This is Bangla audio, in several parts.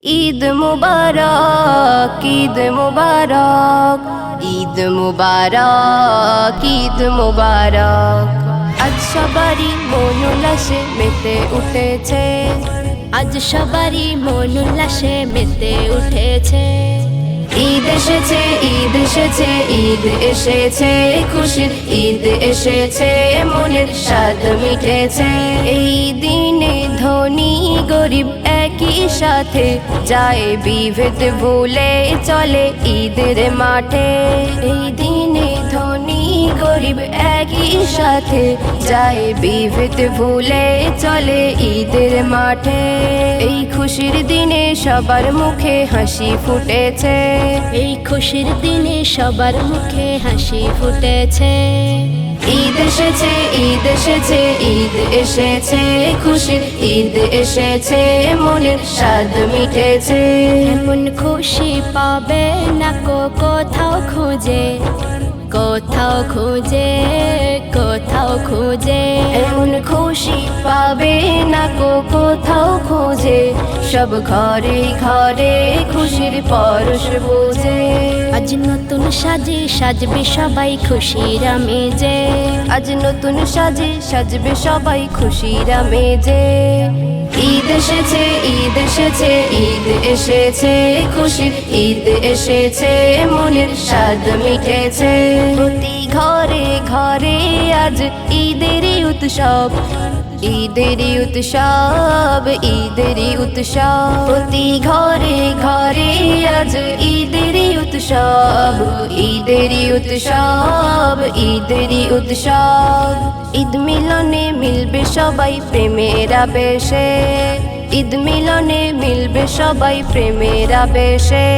ঈদ মুবারক, ঈদ মুবারক, ঈদ মুবারক, ঈদ মুবারক। আজ সবারই মন উল্লাসে মেতে উঠেছে, আজ সবারই মন উল্লাসে মেতে উঠেছে। ঈদ এসেছে, ঈদ এসেছে, ঈদ এসেছে, খুশির ঈদ এসেছে, মনের স্বাদ মিটেছে। এই দিনে ধনী গরিব একই সাথে যায়, বিভেদ ভুলে চলে ঈদের মাঠে। এই দিনে ধনী গরিব একই সাথে যায়, বিভেদ ভুলে চলে ঈদের মাঠে। এই খুশির দিনে সবার মুখে হাসি ফুটেছে, এই খুশির দিনে সবার মুখে হাসি ফুটেছে। ঈদ এসেছে, ঈদ এসেছে, ঈদ এসেছে, খুশির ঈদ এসেছে, মনের স্বাদ মিটেছে। এমন খুশি পাবে না কোথাও খুঁজে, কোথাও খুঁজে, কোথাও খুঁজে। এমন খুশি পাবে না কোথাও খুঁজে, সব ঘরে ঘরে খুশির পরশ বোঝে। আজ নতুন সাজে সাজবে সবাই খুশির আমেজে, আজ নতুন সাজে সাজবে সবাই খুশির আমেজে। ঈদ এসেছে, ঈদ এসেছে, ঈদ এসেছে, খুশির ঈদ এসেছে, মনের স্বাদ মিটেছে। প্রতি ঘরে ঘরে আজ ঈদেরই উৎসব, ঈদেরই উৎসব, ঈদেরই উৎসব। প্রতি ঘরে ঘরে আজ ঈদেরই উৎসব, ঈদেরই উৎসব, ঈদেরই উৎসব। ঈদ মিলনে মিলবে সবাই প্রেমের আবেশে, ঈদ মিলনে মিলবে সবাই প্রেমের আবেশে।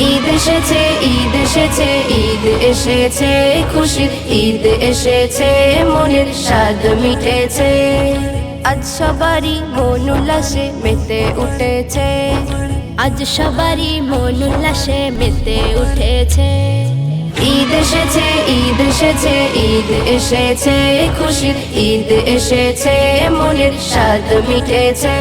ঈদ এসেছে, ঈদ এসেছে, ঈদ এসেছে, খুশির ঈদ এসেছে, মনের স্বাদ মিটেছে। আজ সবারই মন উল্লাসে মেতে উঠেছে, আজ সবারই মন উল্লাসে মেতে উঠেছে। ঈদ এসেছে, ঈদ এসেছে, ঈদ এসেছে, খুশির ঈদ এসেছে, মনের স্বাদ মিটেছে।